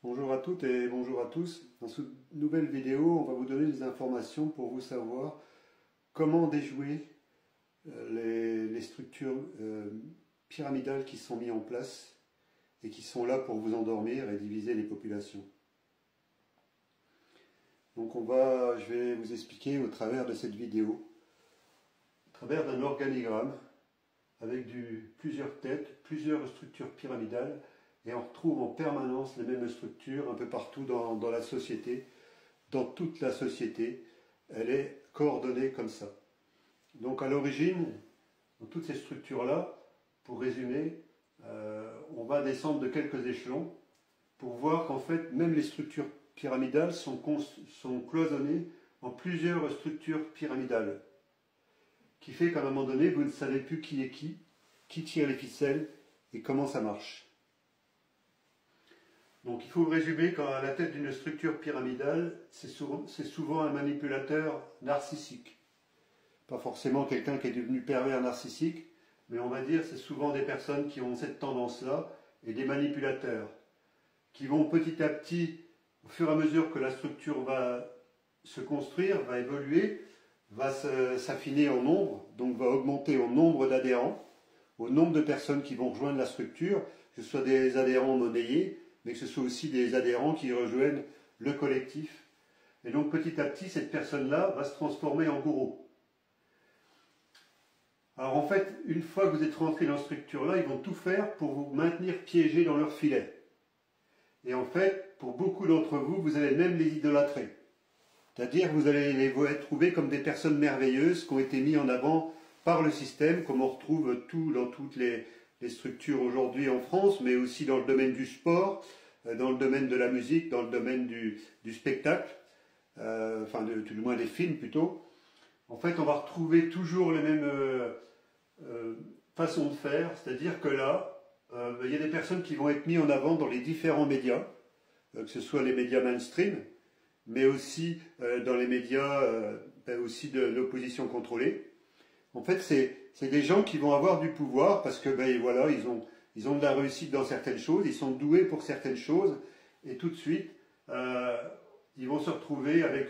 Bonjour à toutes et bonjour à tous. Dans cette nouvelle vidéo, on va vous donner des informations pour vous savoir comment déjouer les structures pyramidales qui sont mises en place et qui sont là pour vous endormir et diviser les populations. Donc je vais vous expliquer au travers de cette vidéo, au travers d'un organigramme avec plusieurs têtes, plusieurs structures pyramidales, et on retrouve en permanence les mêmes structures un peu partout dans la société. Dans toute la société, elle est coordonnée comme ça. Donc à l'origine, dans toutes ces structures-là, pour résumer, on va descendre de quelques échelons pour voir qu'en fait, même les structures pyramidales sont cloisonnées en plusieurs structures pyramidales. Qui fait qu'à un moment donné, vous ne savez plus qui est qui tire les ficelles et comment ça marche. Donc il faut résumer qu'à la tête d'une structure pyramidale, c'est souvent un manipulateur narcissique. Pas forcément quelqu'un qui est devenu pervers narcissique, mais on va dire c'est souvent des personnes qui ont cette tendance-là et des manipulateurs qui vont petit à petit, au fur et à mesure que la structure va se construire, va évoluer, va s'affiner en nombre, donc va augmenter au nombre d'adhérents, au nombre de personnes qui vont rejoindre la structure, que ce soit des adhérents monnayés, mais que ce soit aussi des adhérents qui rejoignent le collectif. Et donc petit à petit, cette personne-là va se transformer en gourou. Alors en fait, une fois que vous êtes rentré dans cette structure-là, ils vont tout faire pour vous maintenir piégé dans leur filet. Et en fait, pour beaucoup d'entre vous, vous allez même les idolâtrer. C'est-à-dire que vous allez les trouver comme des personnes merveilleuses qui ont été mises en avant par le système, comme on retrouve dans toutes les structures aujourd'hui en France, mais aussi dans le domaine du sport, dans le domaine de la musique, dans le domaine du spectacle, tout du moins des films plutôt. En fait, on va retrouver toujours les mêmes façons de faire, c'est-à-dire que là, il y a des personnes qui vont être mises en avant dans les différents médias, que ce soit les médias mainstream, mais aussi dans les médias aussi de l'opposition contrôlée. En fait, c'est des gens qui vont avoir du pouvoir parce que voilà, ils ont de la réussite dans certaines choses, ils sont doués pour certaines choses, et tout de suite, ils vont se retrouver avec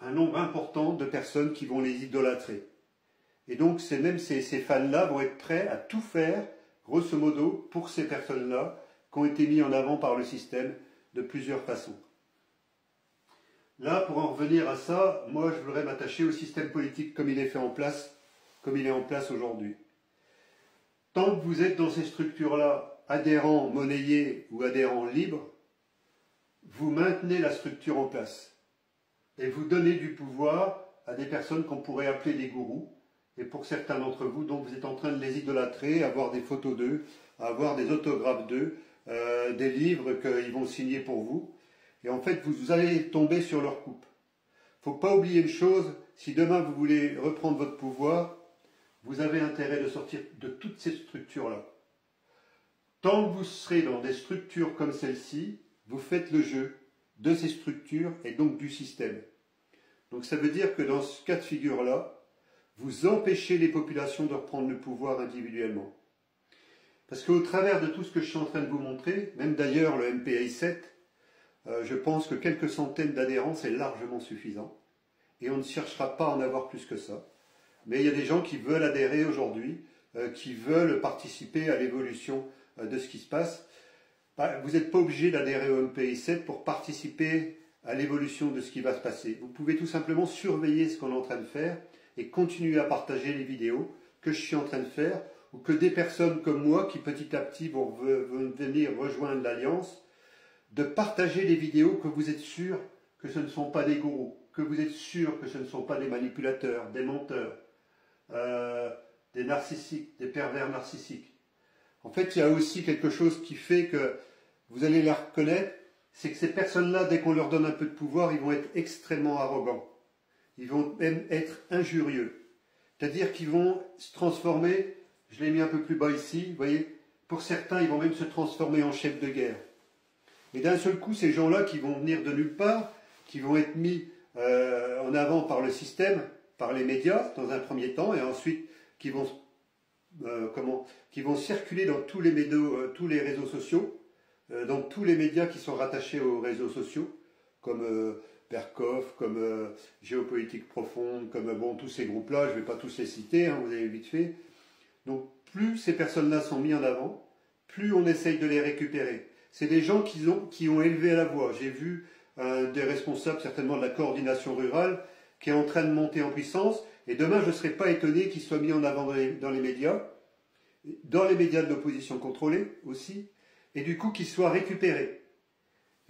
un nombre important de personnes qui vont les idolâtrer. Et donc, ces fans-là vont être prêts à tout faire, grosso modo, pour ces personnes-là, qui ont été mis en avant par le système de plusieurs façons. Là, pour en revenir à ça, moi je voudrais m'attacher au système politique comme il est en place aujourd'hui. Tant que vous êtes dans ces structures-là, adhérents monnayés ou adhérents libres, vous maintenez la structure en place. Et vous donnez du pouvoir à des personnes qu'on pourrait appeler des gourous. Et pour certains d'entre vous, donc vous êtes en train de les idolâtrer, avoir des photos d'eux, avoir des autographes d'eux, des livres qu'ils vont signer pour vous. Et en fait, vous allez tomber sur leur coupe. Il ne faut pas oublier une chose, si demain vous voulez reprendre votre pouvoir, vous avez intérêt de sortir de toutes ces structures-là. Tant que vous serez dans des structures comme celle-ci, vous faites le jeu de ces structures et donc du système. Donc ça veut dire que dans ce cas de figure-là, vous empêchez les populations de reprendre le pouvoir individuellement. Parce qu'au travers de tout ce que je suis en train de vous montrer, même d'ailleurs le MPI 7, je pense que quelques centaines d'adhérents, c'est largement suffisant. Et on ne cherchera pas à en avoir plus que ça. Mais il y a des gens qui veulent adhérer aujourd'hui, qui veulent participer à l'évolution de ce qui se passe. Vous n'êtes pas obligé d'adhérer au MPI 7 pour participer à l'évolution de ce qui va se passer. Vous pouvez tout simplement surveiller ce qu'on est en train de faire et continuer à partager les vidéos que je suis en train de faire, ou que des personnes comme moi qui petit à petit vont venir rejoindre l'Alliance, de partager les vidéos que vous êtes sûr que ce ne sont pas des gourous, que vous êtes sûr que ce ne sont pas des manipulateurs, des menteurs, des narcissiques, des pervers narcissiques. En fait, il y a aussi quelque chose qui fait que vous allez la reconnaître, c'est que ces personnes-là, dès qu'on leur donne un peu de pouvoir, ils vont être extrêmement arrogants. Ils vont même être injurieux. C'est-à-dire qu'ils vont se transformer, je l'ai mis un peu plus bas ici, vous voyez, pour certains, ils vont même se transformer en chefs de guerre. Et d'un seul coup, ces gens-là qui vont venir de nulle part, qui vont être mis en avant par le système, par les médias dans un premier temps, et ensuite qui vont circuler dans tous les réseaux sociaux, dans tous les médias qui sont rattachés aux réseaux sociaux, comme Percoff, comme Géopolitique Profonde, comme bon, tous ces groupes-là, je ne vais pas tous les citer, hein, vous avez vite fait. Donc plus ces personnes-là sont mises en avant, plus on essaye de les récupérer. C'est des gens qui ont élevé la voix. J'ai vu des responsables, certainement de la coordination rurale, qui est en train de monter en puissance, et demain je ne serais pas étonné qu'ils soient mis en avant dans les médias de l'opposition contrôlée aussi, et du coup qu'ils soient récupérés.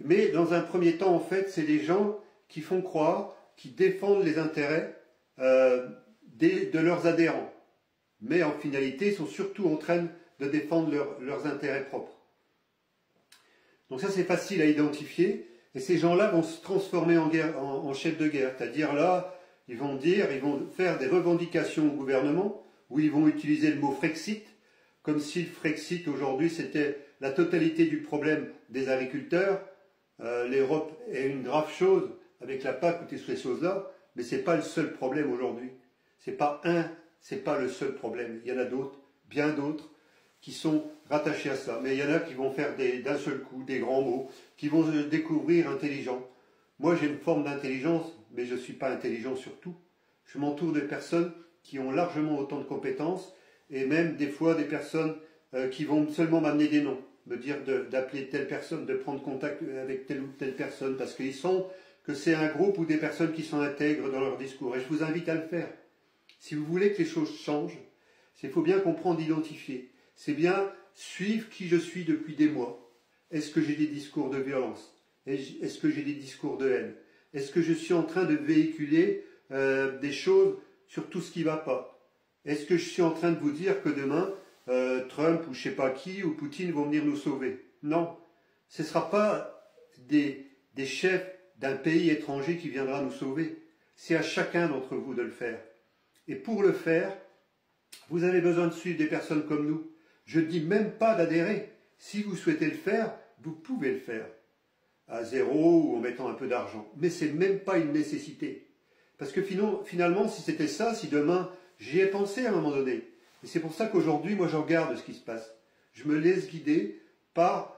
Mais dans un premier temps, en fait, c'est des gens qui font croire, qui défendent les intérêts de leurs adhérents. Mais en finalité, ils sont surtout en train de défendre leurs intérêts propres. Donc ça, c'est facile à identifier. Et ces gens-là vont se transformer en chefs de guerre. C'est-à-dire là, ils vont faire des revendications au gouvernement, où ils vont utiliser le mot Frexit, comme si le Frexit aujourd'hui, c'était la totalité du problème des agriculteurs. L'Europe est une grave chose avec la PAC ou toutes ces choses-là, mais ce n'est pas le seul problème aujourd'hui. C'est pas le seul problème. Il y en a d'autres, bien d'autres, qui sont rattachés à ça. Mais il y en a qui vont faire d'un seul coup des grands mots, qui vont se découvrir intelligents. Moi, j'ai une forme d'intelligence, mais je ne suis pas intelligent sur tout. Je m'entoure de personnes qui ont largement autant de compétences, et même des fois des personnes qui vont seulement m'amener des noms, me dire d'appeler telle personne, de prendre contact avec telle ou telle personne, parce qu'ils sentent que c'est un groupe ou des personnes qui sont intègres dans leur discours. Et je vous invite à le faire. Si vous voulez que les choses changent, il faut bien comprendre, identifier. C'est bien suivre qui je suis depuis des mois. Est-ce que j'ai des discours de violence? Est-ce que j'ai des discours de haine? Est-ce que je suis en train de véhiculer des choses sur tout ce qui ne va pas? Est-ce que je suis en train de vous dire que demain, Trump ou je ne sais pas qui, ou Poutine vont venir nous sauver? Non. Ce ne sera pas des chefs d'un pays étranger qui viendra nous sauver. C'est à chacun d'entre vous de le faire. Et pour le faire, vous avez besoin de suivre des personnes comme nous. Je ne dis même pas d'adhérer. Si vous souhaitez le faire, vous pouvez le faire. À zéro ou en mettant un peu d'argent. Mais ce n'est même pas une nécessité. Parce que finalement, si c'était ça, si demain, j'y ai pensé à un moment donné. Et c'est pour ça qu'aujourd'hui, moi, je regarde ce qui se passe. Je me laisse guider par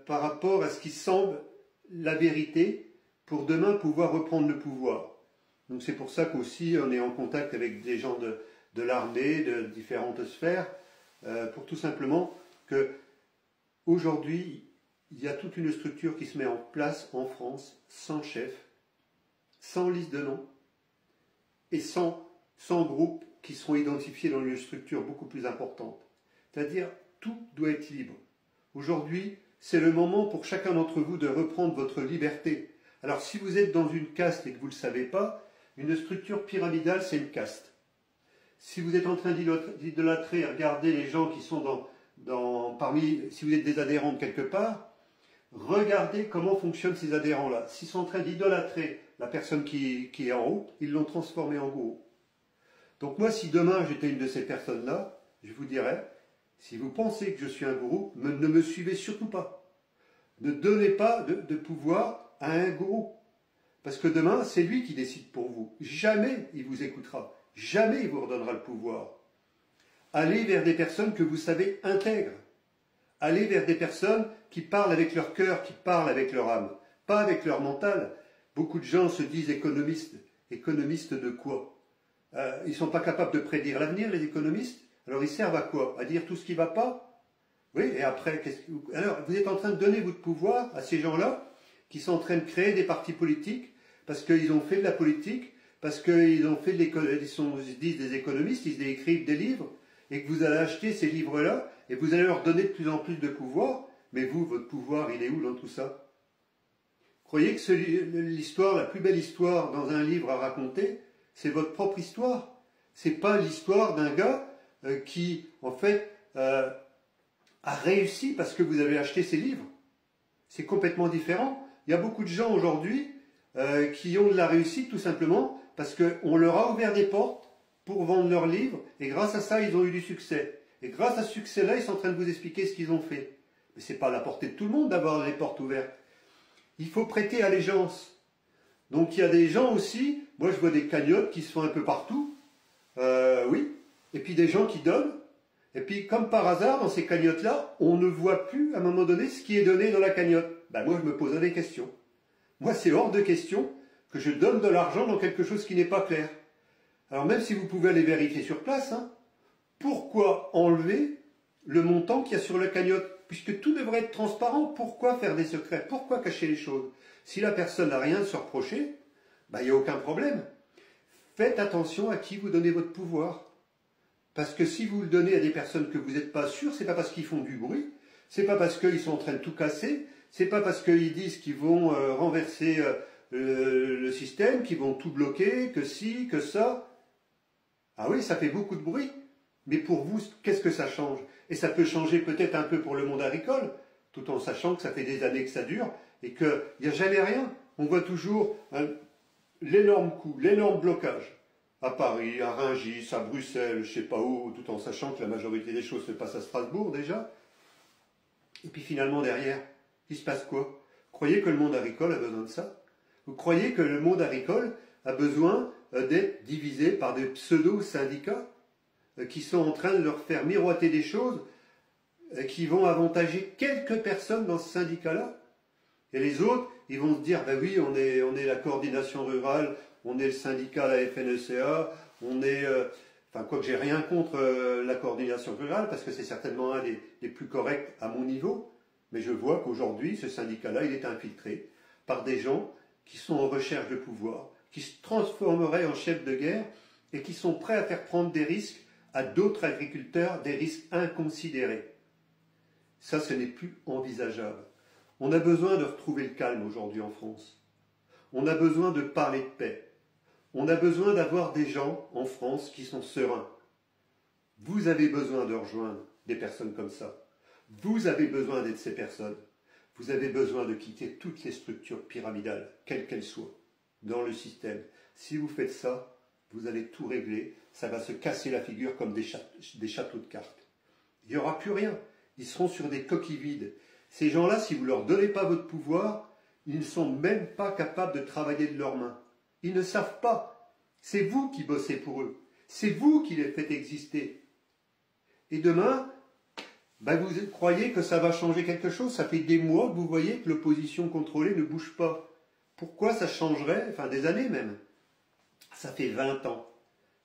rapport à ce qui semble la vérité pour demain pouvoir reprendre le pouvoir. Donc c'est pour ça qu'aussi on est en contact avec des gens de l'armée, de différentes sphères, pour tout simplement que aujourd'hui, il y a toute une structure qui se met en place en France, sans chef, sans liste de noms, et sans groupes qui seront identifiés dans une structure beaucoup plus importante. C'est-à-dire, tout doit être libre. Aujourd'hui, c'est le moment pour chacun d'entre vous de reprendre votre liberté. Alors si vous êtes dans une caste et que vous ne le savez pas, une structure pyramidale, c'est une caste. Si vous êtes en train d'idolâtrer, regardez les gens qui sont si vous êtes des adhérents de quelque part, regardez comment fonctionnent ces adhérents-là. S'ils sont en train d'idolâtrer la personne qui est en haut, ils l'ont transformé en haut. Donc moi, si demain j'étais une de ces personnes-là, je vous dirais, si vous pensez que je suis un gourou, ne me suivez surtout pas. Ne donnez pas de pouvoir à un gourou. Parce que demain, c'est lui qui décide pour vous. Jamais il vous écoutera. Jamais il vous redonnera le pouvoir. Allez vers des personnes que vous savez intègres. Allez vers des personnes qui parlent avec leur cœur, qui parlent avec leur âme, pas avec leur mental. Beaucoup de gens se disent économistes. Économistes de quoi? Ils ne sont pas capables de prédire l'avenir, les économistes. Alors ils servent à quoi? À dire tout ce qui ne va pas? Oui, et après, alors vous êtes en train de donner votre pouvoir à ces gens-là qui sont en train de créer des partis politiques parce qu'ils ont fait de la politique, parce qu'ils ont fait ils se disent des économistes, ils écrivent des livres, et que vous allez acheter ces livres-là, et vous allez leur donner de plus en plus de pouvoir, mais vous, votre pouvoir, il est où dans tout ça? Croyez que l'histoire, la plus belle histoire dans un livre à raconter, c'est votre propre histoire. C'est pas l'histoire d'un gars qui, en fait, a réussi parce que vous avez acheté ses livres. C'est complètement différent. Il y a beaucoup de gens aujourd'hui qui ont de la réussite tout simplement parce qu'on leur a ouvert des portes pour vendre leurs livres et grâce à ça, ils ont eu du succès. Et grâce à ce succès-là, ils sont en train de vous expliquer ce qu'ils ont fait. Mais ce n'est pas à la portée de tout le monde d'avoir les portes ouvertes. Il faut prêter allégeance. Donc il y a des gens aussi, moi je vois des cagnottes qui se font un peu partout, oui, et puis des gens qui donnent, Et puis, comme par hasard, dans ces cagnottes-là, on ne voit plus, à un moment donné, ce qui est donné dans la cagnotte. Ben, moi, je me posais des questions. Moi, c'est hors de question que je donne de l'argent dans quelque chose qui n'est pas clair. Alors, même si vous pouvez aller vérifier sur place, hein, pourquoi enlever le montant qu'il y a sur la cagnotte? Puisque tout devrait être transparent, pourquoi faire des secrets? Pourquoi cacher les choses? Si la personne n'a rien à se reprocher, ben, il n'y a aucun problème. Faites attention à qui vous donnez votre pouvoir. Parce que si vous le donnez à des personnes que vous n'êtes pas sûr, c'est pas parce qu'ils font du bruit, c'est pas parce qu'ils sont en train de tout casser, c'est pas parce qu'ils disent qu'ils vont renverser le système, qu'ils vont tout bloquer, que si, que ça. Ah oui, ça fait beaucoup de bruit. Mais pour vous, qu'est-ce que ça change? Et ça peut changer peut-être un peu pour le monde agricole, tout en sachant que ça fait des années que ça dure et qu'il n'y a jamais rien. On voit toujours l'énorme coût, l'énorme blocage. À Paris, à Rungis, à Bruxelles, je ne sais pas où, tout en sachant que la majorité des choses se passent à Strasbourg déjà. Et puis finalement derrière, il se passe quoi? Vous croyez que le monde agricole a besoin de ça? Vous croyez que le monde agricole a besoin d'être divisé par des pseudo-syndicats qui sont en train de leur faire miroiter des choses qui vont avantager quelques personnes dans ce syndicat-là? Et les autres, ils vont se dire, ben oui, on est la coordination rurale, on est le syndicat, la FNSEA, on est... enfin, quoi que j'ai rien contre la coordination rurale, parce que c'est certainement un des plus corrects à mon niveau, mais je vois qu'aujourd'hui, ce syndicat-là, il est infiltré par des gens qui sont en recherche de pouvoir, qui se transformeraient en chefs de guerre et qui sont prêts à faire prendre des risques à d'autres agriculteurs, des risques inconsidérés. Ça, ce n'est plus envisageable. On a besoin de retrouver le calme aujourd'hui en France. On a besoin de parler de paix. On a besoin d'avoir des gens en France qui sont sereins. Vous avez besoin de rejoindre des personnes comme ça. Vous avez besoin d'être ces personnes. Vous avez besoin de quitter toutes les structures pyramidales, quelles qu'elles soient, dans le système. Si vous faites ça, vous allez tout régler. Ça va se casser la figure comme des châteaux de cartes. Il n'y aura plus rien. Ils seront sur des coquilles vides. Ces gens-là, si vous ne leur donnez pas votre pouvoir, ils ne sont même pas capables de travailler de leurs mains. Ils ne savent pas. C'est vous qui bossez pour eux. C'est vous qui les faites exister. Et demain, ben vous croyez que ça va changer quelque chose? Ça fait des mois que vous voyez que l'opposition contrôlée ne bouge pas. Pourquoi ça changerait? Enfin, des années même. Ça fait 20 ans.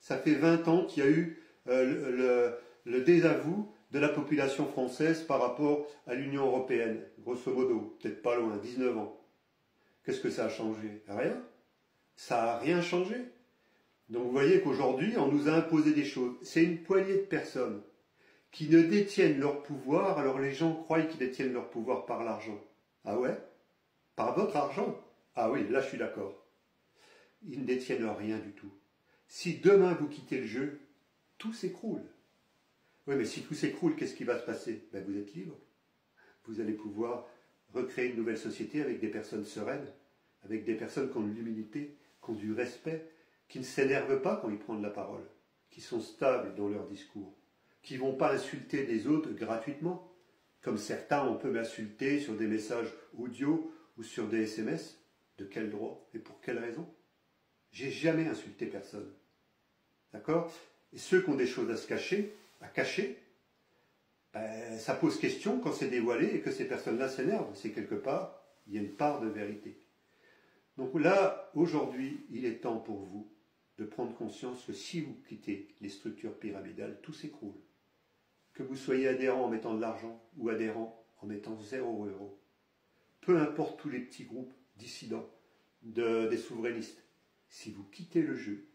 Ça fait 20 ans qu'il y a eu le désavou de la population française par rapport à l'Union européenne. Grosso modo, peut-être pas loin, 19 ans. Qu'est-ce que ça a changé? Rien. Ça n'a rien changé. Donc vous voyez qu'aujourd'hui, on nous a imposé des choses. C'est une poignée de personnes qui ne détiennent leur pouvoir, alors les gens croient qu'ils détiennent leur pouvoir par l'argent. Ah ouais? Par votre argent? Ah oui, là je suis d'accord. Ils ne détiennent rien du tout. Si demain vous quittez le jeu, tout s'écroule. Oui, mais si tout s'écroule, qu'est-ce qui va se passer? Ben, vous êtes libre. Vous allez pouvoir recréer une nouvelle société avec des personnes sereines, avec des personnes qui ont de l'humilité, qui ont du respect, qui ne s'énervent pas quand ils prennent la parole, qui sont stables dans leur discours, qui ne vont pas insulter des autres gratuitement, comme certains on peut m'insulter sur des messages audio ou sur des SMS. De quel droit et pour quelle raison? J'ai jamais insulté personne. D'accord? Et ceux qui ont des choses à cacher, ben, ça pose question quand c'est dévoilé et que ces personnes-là s'énervent. C'est quelque part, il y a une part de vérité. Donc là, aujourd'hui, il est temps pour vous de prendre conscience que si vous quittez les structures pyramidales, tout s'écroule. Que vous soyez adhérent en mettant de l'argent ou adhérent en mettant 0 €. Peu importe tous les petits groupes dissidents des souverainistes. Si vous quittez le jeu,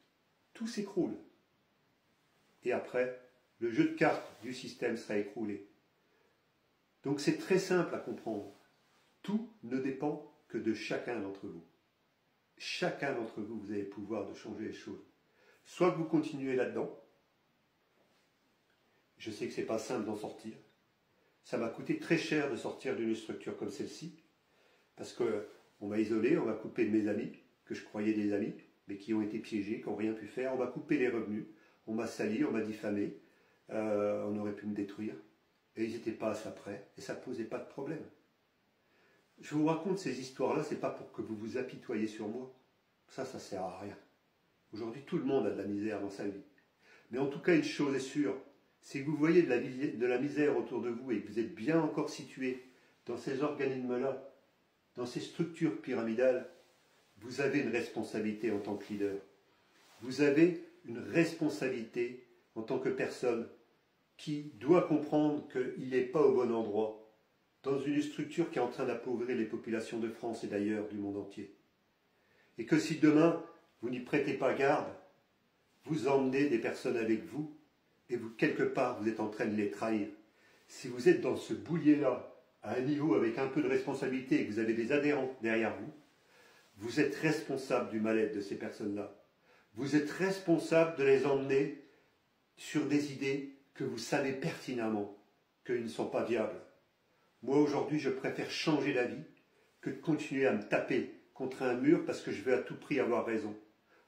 tout s'écroule. Et après, le jeu de cartes du système sera écroulé. Donc c'est très simple à comprendre. Tout ne dépend que de chacun d'entre vous. Chacun d'entre vous, vous avez le pouvoir de changer les choses. Soit que vous continuez là-dedans. Je sais que ce n'est pas simple d'en sortir. Ça m'a coûté très cher de sortir d'une structure comme celle-ci. Parce qu'on m'a isolé, on m'a coupé de mes amis, que je croyais des amis, mais qui ont été piégés, qui n'ont rien pu faire. On m'a coupé les revenus, on m'a sali, on m'a diffamé, on aurait pu me détruire. Et ils n'étaient pas à ça près, et ça ne posait pas de problème. Je vous raconte ces histoires-là, ce n'est pas pour que vous vous apitoyez sur moi. Ça ne sert à rien. Aujourd'hui, tout le monde a de la misère dans sa vie. Mais en tout cas, une chose est sûre, Si vous voyez de la misère autour de vous et que vous êtes bien encore situé dans ces organismes-là, dans ces structures pyramidales, vous avez une responsabilité en tant que leader. Vous avez une responsabilité en tant que personne qui doit comprendre qu'il n'est pas au bon endroit, dans une structure qui est en train d'appauvrir les populations de France et d'ailleurs du monde entier. Et que si demain, vous n'y prêtez pas garde, vous emmenez des personnes avec vous, et vous, quelque part, vous êtes en train de les trahir. Si vous êtes dans ce boulier-là, à un niveau avec un peu de responsabilité et que vous avez des adhérents derrière vous, vous êtes responsable du mal-être de ces personnes-là. Vous êtes responsable de les emmener sur des idées que vous savez pertinemment qu'ils ne sont pas viables. Moi, aujourd'hui, je préfère changer d'avis que de continuer à me taper contre un mur parce que je veux à tout prix avoir raison.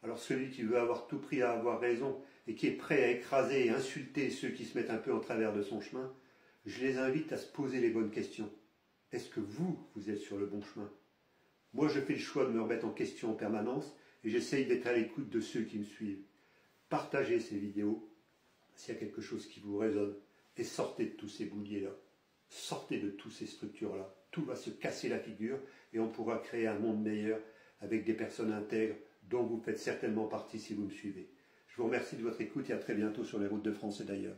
Alors celui qui veut avoir tout prix à avoir raison et qui est prêt à écraser et insulter ceux qui se mettent un peu en travers de son chemin, je les invite à se poser les bonnes questions. Est-ce que vous êtes sur le bon chemin? Moi, je fais le choix de me remettre en question en permanence et j'essaye d'être à l'écoute de ceux qui me suivent. Partagez ces vidéos s'il y a quelque chose qui vous résonne et sortez de tous ces bouliers-là. Sortez de toutes ces structures-là. Tout va se casser la figure et on pourra créer un monde meilleur avec des personnes intègres dont vous faites certainement partie si vous me suivez. Je vous remercie de votre écoute et à très bientôt sur les routes de France et d'ailleurs.